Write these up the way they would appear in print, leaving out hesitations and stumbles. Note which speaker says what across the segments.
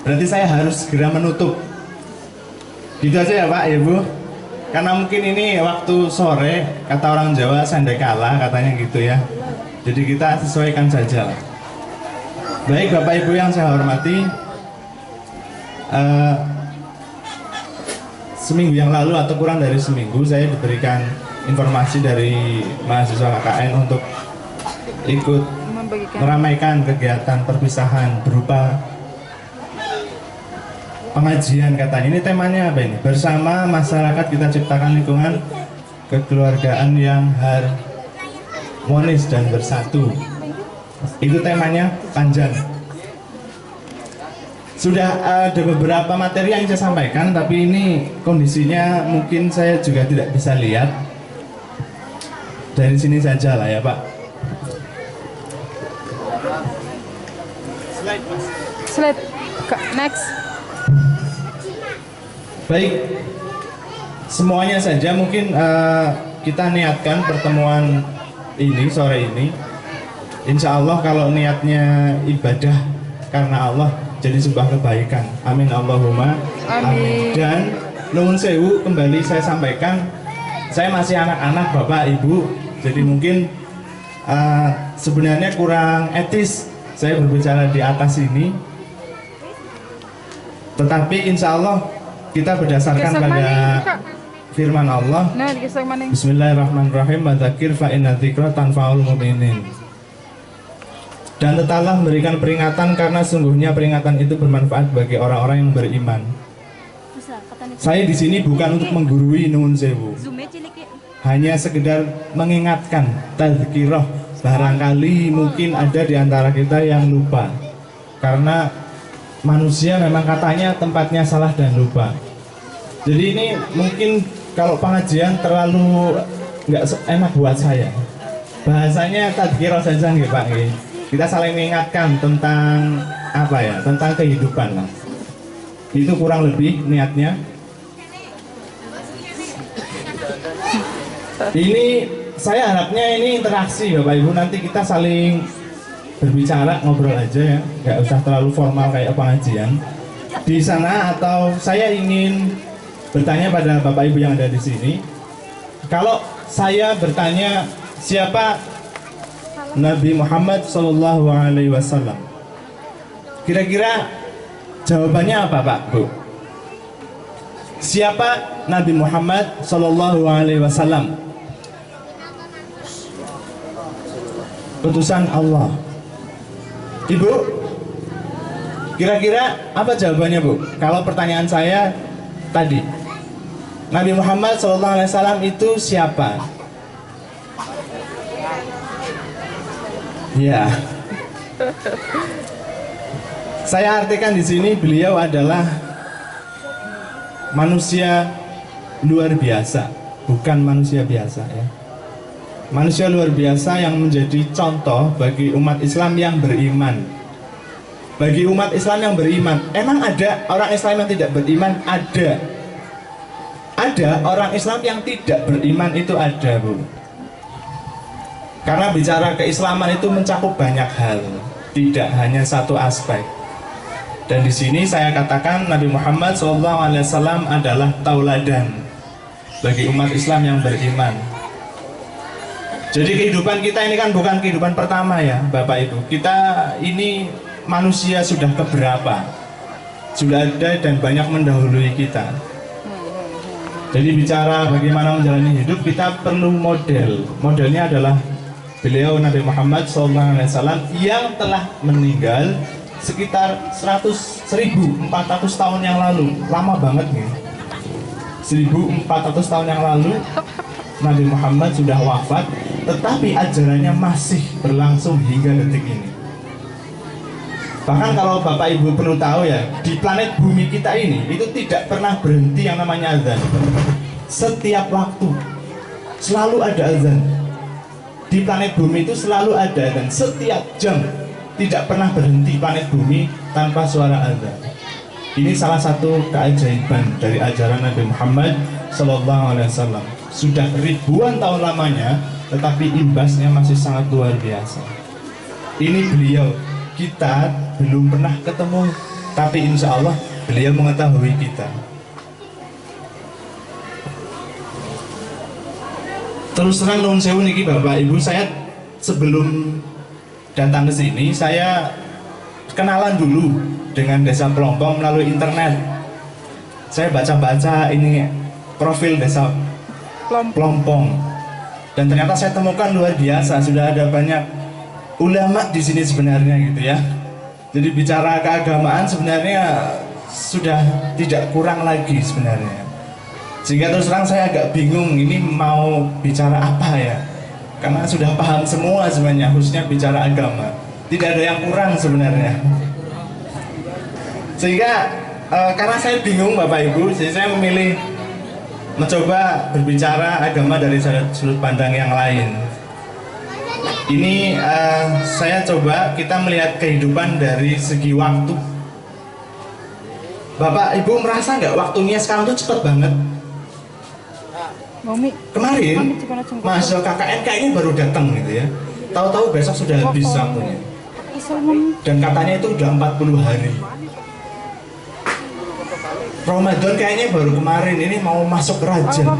Speaker 1: Berarti saya harus segera menutup. Gitu aja ya Pak, ya Bu. Karena mungkin ini waktu sore, kata orang Jawa sandekala katanya gitu ya. Jadi kita sesuaikan saja. Baik Bapak Ibu yang saya hormati, seminggu yang lalu atau kurang dari seminggu saya diberikan informasi dari mahasiswa KKN untuk ikut meramaikan kegiatan perpisahan berupa pengajian katanya. Ini temanya apa ini? Bersama masyarakat kita ciptakan lingkungan kekeluargaan yang harmonis dan bersatu. Itu temanya panjang. Sudah ada beberapa materi yang saya sampaikan, tapi ini kondisinya mungkin saya juga tidak bisa lihat. Dari sini saja lah ya Pak.
Speaker 2: Slide. Next.
Speaker 1: Baik, semuanya saja mungkin kita niatkan pertemuan ini sore ini. Insya Allah kalau niatnya ibadah karena Allah jadi sebuah kebaikan. Amin Allahumma amin. Dan nuwun sewu, kembali saya sampaikan, saya masih anak-anak Bapak Ibu, jadi mungkin sebenarnya kurang etis saya berbicara di atas ini. Tetapi insya Allah kita berdasarkan pada firman Allah. Bismillahirrahmanirrahim. Wadzakir fa inna dzikra tanfa'ul mu'minin. Dan tetaplah memberikan peringatan karena sungguhnya peringatan itu bermanfaat bagi orang-orang yang beriman. Saya di sini bukan untuk menggurui nuwun sewu. Hanya sekedar mengingatkan, tadzkirah. Barangkali mungkin ada di antara kita yang lupa. Karena manusia memang katanya tempatnya salah dan lupa. Jadi ini mungkin kalau pengajian terlalu nggak enak buat saya. Bahasanya tadzkirah saja nggih Pak. Kita saling mengingatkan tentang apa ya? Tentang kehidupan lah. Itu kurang lebih niatnya. Ini saya harapnya ini interaksi Bapak Ibu, nanti kita saling berbicara, ngobrol aja ya, nggak usah terlalu formal kayak pengajian di sana. Atau saya ingin bertanya pada Bapak Ibu yang ada di sini, kalau saya bertanya siapa Nabi Muhammad SAW, kira-kira jawabannya apa Pak Bu? Siapa Nabi Muhammad SAW? Utusan Allah. Ibu, kira-kira apa jawabannya Bu? Kalau pertanyaan saya tadi, Nabi Muhammad SAW itu siapa? Ya, saya artikan di sini beliau adalah manusia luar biasa, bukan manusia biasa ya. Manusia luar biasa yang menjadi contoh bagi umat Islam yang beriman. Bagi umat Islam yang beriman, emang ada orang Islam yang tidak beriman? Ada. Ada orang Islam yang tidak beriman, itu ada Bu. Karena bicara keislaman itu mencakup banyak hal, tidak hanya satu aspek. Dan di sini saya katakan Nabi Muhammad SAW adalah tauladan bagi umat Islam yang beriman. Jadi kehidupan kita ini kan bukan kehidupan pertama ya Bapak Ibu. Kita ini manusia sudah keberapa? Sudah ada dan banyak mendahului kita. Jadi bicara bagaimana menjalani hidup, kita perlu model. Modelnya adalah beliau Nabi Muhammad SAW yang telah meninggal sekitar 1.400 tahun yang lalu. Lama banget nih. 1.400 tahun yang lalu Nabi Muhammad sudah wafat, tetapi ajarannya masih berlangsung hingga detik ini. Bahkan kalau Bapak Ibu perlu tahu ya, di planet bumi kita ini itu tidak pernah berhenti yang namanya azan. Setiap waktu selalu ada azan. Di planet bumi itu selalu ada azan. Setiap jam tidak pernah berhenti planet bumi tanpa suara azan. Ini salah satu keajaiban dari ajaran Nabi Muhammad SAW. Sudah ribuan tahun lamanya, tetapi imbasnya masih sangat luar biasa. Ini beliau, kita belum pernah ketemu tapi insya Allah beliau mengetahui kita. Terus terang nuwun sewu niki Bapak Ibu, saya sebelum datang ke sini saya kenalan dulu dengan Desa Pelompong melalui internet. Saya baca-baca ini profil Desa Pelompong dan ternyata saya temukan luar biasa, sudah ada banyak ulama di sini sebenarnya gitu ya. Jadi bicara keagamaan sebenarnya sudah tidak kurang lagi sebenarnya. Sehingga terus terang saya agak bingung ini mau bicara apa ya. Karena sudah paham semua sebenarnya, khususnya bicara agama. Tidak ada yang kurang sebenarnya. Sehingga karena saya bingung Bapak Ibu, jadi saya memilih mencoba berbicara agama dari sudut pandang yang lain. Ini saya coba kita melihat kehidupan dari segi waktu. Bapak Ibu merasa nggak waktunya sekarang tuh cepat banget? Kemarin mahasiswa KKN kayaknya baru datang gitu ya. Tahu-tahu besok sudah habis waktunya. Dan katanya itu udah 40 hari. Ramadan kayaknya baru kemarin, ini mau masuk Rajab.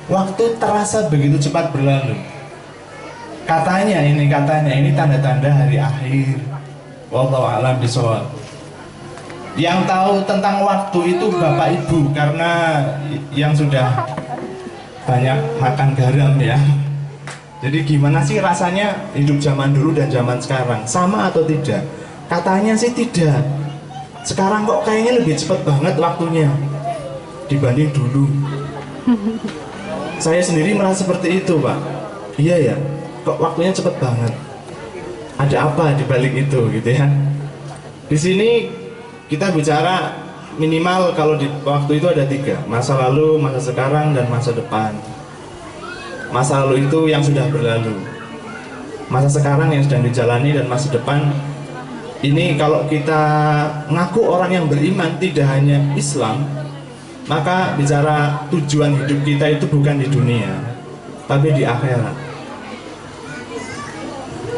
Speaker 1: Waktu terasa begitu cepat berlalu. Katanya ini tanda-tanda hari akhir. Wallahu a'lam bishawab. Yang tahu tentang waktu itu Bapak Ibu, karena yang sudah banyak makan garam ya. Jadi gimana sih rasanya hidup zaman dulu dan zaman sekarang? Sama atau tidak? Katanya sih tidak. Sekarang kok kayaknya lebih cepat banget waktunya dibanding dulu. Saya sendiri merasa seperti itu Pak. Iya ya, kok waktunya cepat banget. Ada apa di balik itu gitu ya? Di sini kita bicara minimal kalau di waktu itu ada 3, masa lalu, masa sekarang, dan masa depan. Masa lalu itu yang sudah berlalu, masa sekarang yang sedang dijalani, dan masa depan ini kalau kita ngaku orang yang beriman tidak hanya Islam, maka bicara tujuan hidup kita itu bukan di dunia tapi di akhirat.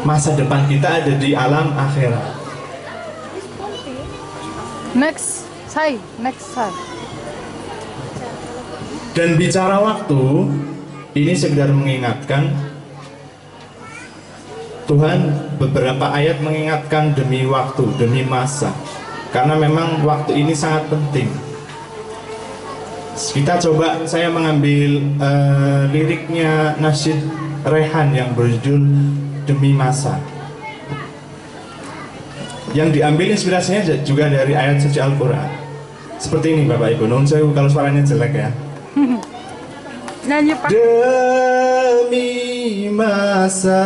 Speaker 1: Masa depan kita ada di alam akhirat.
Speaker 2: Next.
Speaker 1: Dan bicara waktu, ini sekedar mengingatkan, Tuhan beberapa ayat mengingatkan demi waktu, demi masa. Karena memang waktu ini sangat penting. Kita coba, saya mengambil liriknya Nasyid Rehan yang berjudul Demi Masa. Yang diambil inspirasinya juga dari ayat suci Al-Quran. Seperti ini Bapak Ibu, non sewu kalau suaranya jelek ya.
Speaker 2: Nyanyi Pak.
Speaker 1: Demi masa,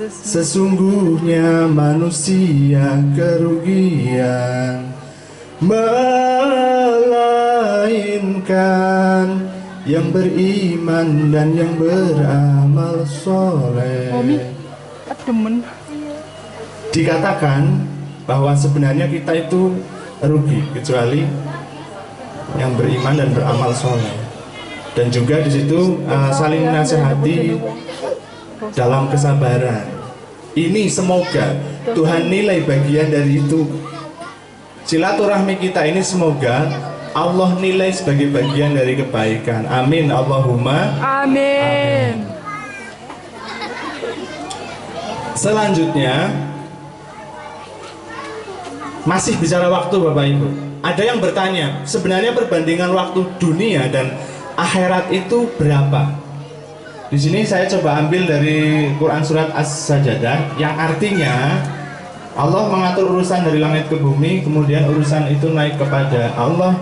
Speaker 1: sesungguhnya manusia kerugian, melainkan yang beriman dan yang beramal soleh. Dikatakan bahwa sebenarnya kita itu rugi kecuali yang beriman dan beramal soleh. Dan juga di situ saling nasihati dalam kesabaran. Ini semoga Tuhan nilai bagian dari itu. Silaturahmi kita ini semoga Allah nilai sebagai bagian dari kebaikan. Amin Allahumma
Speaker 2: Amin.
Speaker 1: Selanjutnya masih bicara waktu Bapak Ibu. Ada yang bertanya, sebenarnya perbandingan waktu dunia dan akhirat itu berapa? Di sini saya coba ambil dari Quran surat As-Sajdah yang artinya Allah mengatur urusan dari langit ke bumi, kemudian urusan itu naik kepada Allah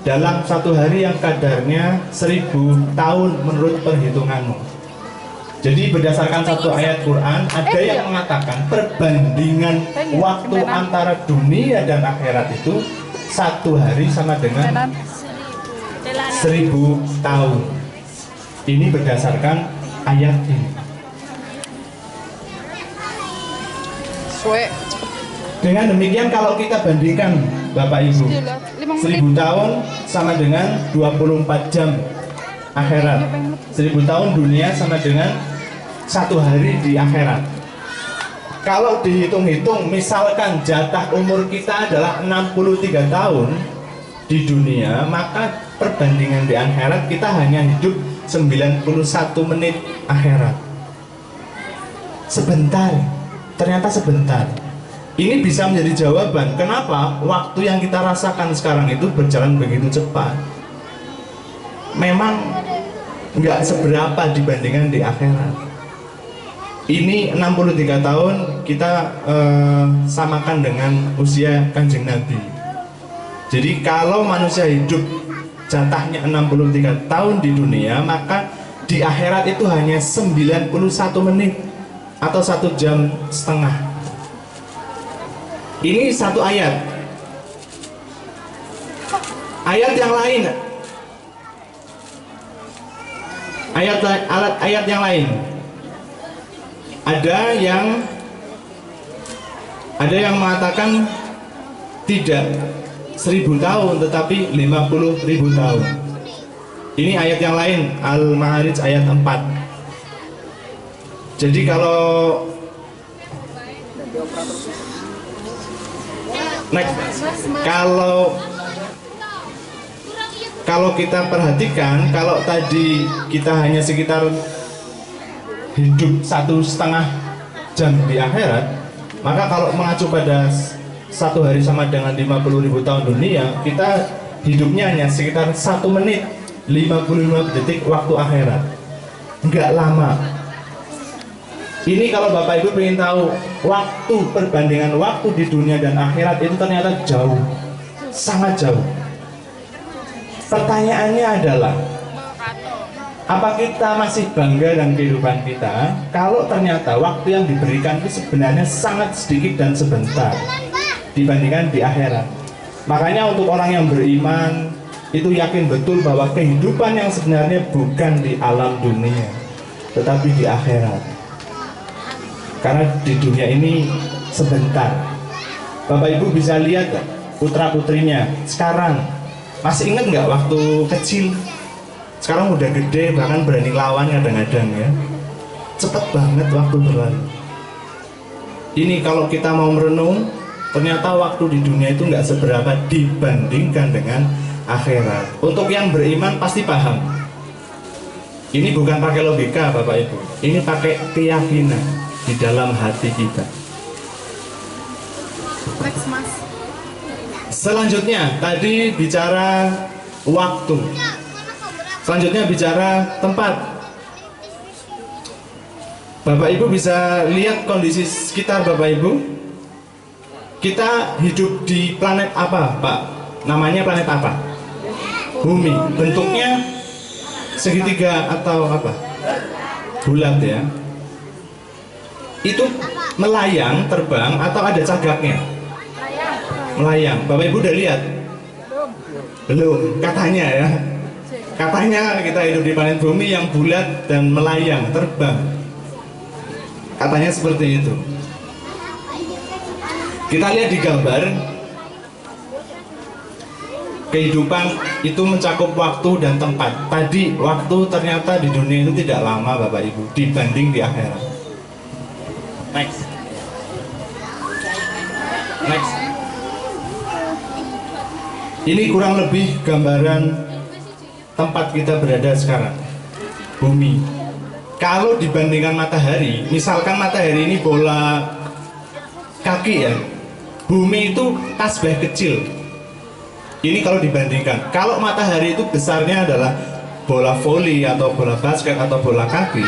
Speaker 1: dalam satu hari yang kadarnya 1000 tahun menurut perhitunganmu. Jadi berdasarkan satu ayat Quran, ada yang mengatakan perbandingan waktu antara dunia dan akhirat itu satu hari sama dengan 1000 tahun. Ini berdasarkan ayat ini. Dengan demikian kalau kita bandingkan Bapak Ibu, 1000 tahun sama dengan 24 jam akhirat. 1000 tahun dunia sama dengan satu hari di akhirat. kalau dihitung-hitung, misalkan jatah umur kita adalah 63 tahun di dunia, maka perbandingan di akhirat kita hanya hidup 91 menit akhirat. Sebentar, ternyata sebentar. Ini bisa menjadi jawaban kenapa waktu yang kita rasakan sekarang itu berjalan begitu cepat. Memang nggak seberapa dibandingkan di akhirat. Ini 63 tahun kita samakan dengan usia Kanjeng Nabi. Jadi kalau manusia hidup jatahnya 63 tahun di dunia, maka di akhirat itu hanya 91 menit atau 1 jam setengah. Ini satu ayat. Ayat yang lain, ayat yang lain, ada yang mengatakan tidak 1000 tahun tetapi 50.000 tahun. Ini ayat yang lain, Al-Ma'arij ayat 4. Jadi kalau kita perhatikan, kalau tadi kita hanya sekitar hidup 1,5 jam di akhirat, maka kalau mengacu pada 1 hari sama dengan 50.000 tahun dunia, kita hidupnya hanya sekitar 1 menit 55 detik waktu akhirat. Enggak lama. Ini kalau Bapak Ibu ingin tahu waktu, perbandingan waktu di dunia dan akhirat itu ternyata jauh, sangat jauh. Pertanyaannya adalah, apa kita masih bangga dengan kehidupan kita kalau ternyata waktu yang diberikan itu sebenarnya sangat sedikit dan sebentar dibandingkan di akhirat? Makanya untuk orang yang beriman itu yakin betul bahwa kehidupan yang sebenarnya bukan di alam dunia tetapi di akhirat. Karena di dunia ini sebentar. Bapak Ibu bisa lihat putra putrinya sekarang, masih ingat nggak waktu kecil? Sekarang udah gede, bahkan berani lawan kadang-kadang ya. Cepet banget waktu berlalu. Ini kalau kita mau merenung, ternyata waktu di dunia itu nggak seberapa dibandingkan dengan akhirat. Untuk yang beriman pasti paham. Ini bukan pakai logika Bapak Ibu, ini pakai keyakinan di dalam hati kita.
Speaker 2: Next, Mas.
Speaker 1: Selanjutnya tadi bicara waktu. Selanjutnya bicara tempat. Bapak Ibu bisa lihat kondisi sekitar Bapak Ibu. Kita hidup di planet apa, Pak? Namanya planet apa? Bumi. Bentuknya segitiga atau apa? Bulat ya. Itu melayang, terbang, atau ada cagaknya? Melayang. Bapak Ibu udah lihat? Belum. Katanya ya. Katanya kita hidup di planet bumi yang bulat dan melayang, terbang. Katanya seperti itu. Kita lihat di gambar. Kehidupan itu mencakup waktu dan tempat. Tadi waktu ternyata di dunia itu tidak lama Bapak Ibu dibanding di akhirat. Next. Ini kurang lebih gambaran tempat kita berada sekarang, bumi. Kalau dibandingkan matahari, misalkan matahari ini bola kaki ya, bumi itu tasbih kecil. Ini kalau dibandingkan. Kalau matahari itu besarnya adalah bola voli atau bola basket atau bola kaki,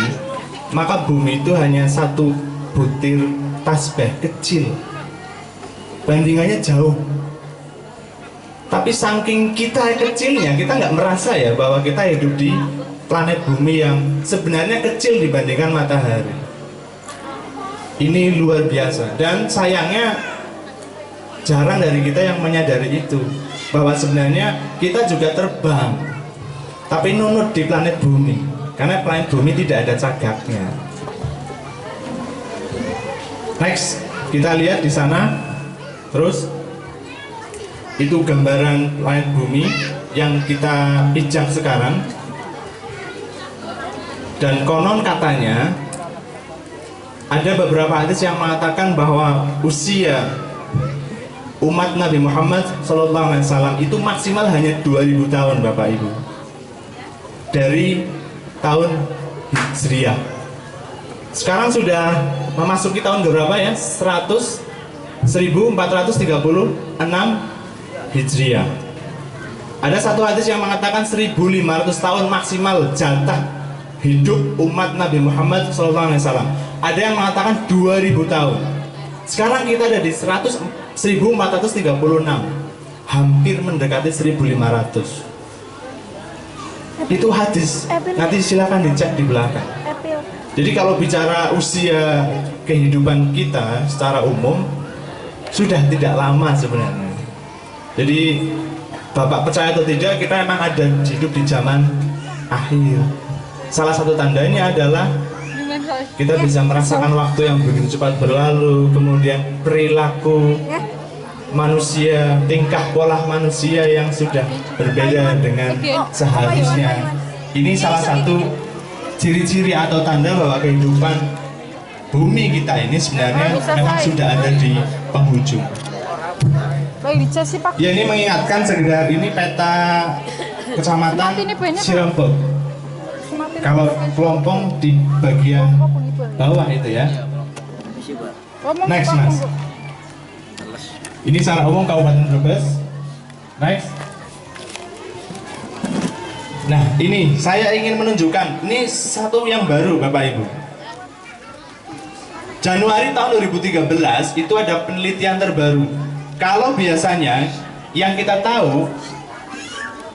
Speaker 1: maka bumi itu hanya satu butir tasbih kecil. Bandingannya jauh. Tapi saking kita kecilnya, kita nggak merasa ya bahwa kita hidup di planet bumi yang sebenarnya kecil dibandingkan matahari. Ini luar biasa. Dan sayangnya jarang dari kita yang menyadari itu, bahwa sebenarnya kita juga terbang, tapi nunut di planet bumi. Karena planet bumi tidak ada cagaknya. Next, kita lihat di sana. Terus itu gambaran planet bumi yang kita pijak sekarang. Dan konon katanya ada beberapa hadis yang mengatakan bahwa usia umat Nabi Muhammad SAW itu maksimal hanya 2000 tahun Bapak Ibu, dari tahun Hijriah. Sekarang sudah memasuki tahun berapa ya? 1436 Hijriah. Ada satu hadis yang mengatakan 1500 tahun maksimal jatah hidup umat Nabi Muhammad SAW. Ada yang mengatakan 2000 tahun. Sekarang kita ada di 1436, hampir mendekati 1500. Itu hadis. Nanti silakan dicek di belakang. Jadi kalau bicara usia kehidupan kita secara umum sudah tidak lama sebenarnya. Jadi Bapak percaya atau tidak, kita memang ada hidup di zaman akhir. Salah satu tandanya adalah kita bisa merasakan waktu yang begitu cepat berlalu, kemudian perilaku manusia, tingkah pola manusia yang sudah berbeda dengan seharusnya. Ini salah satu ciri-ciri atau tanda bahwa kehidupan bumi kita ini sebenarnya memang sudah ada di penghujung. Ya, ini mengingatkan sekedar, ini peta kecamatan Cirebon. Kalau Pelompong di bagian bawah itu ya. Next Mas. Ini secara umum Kabupaten Brebes. Next. Nah, ini saya ingin menunjukkan, ini satu yang baru Bapak Ibu. Januari tahun 2013 itu ada penelitian terbaru. Kalau biasanya yang kita tahu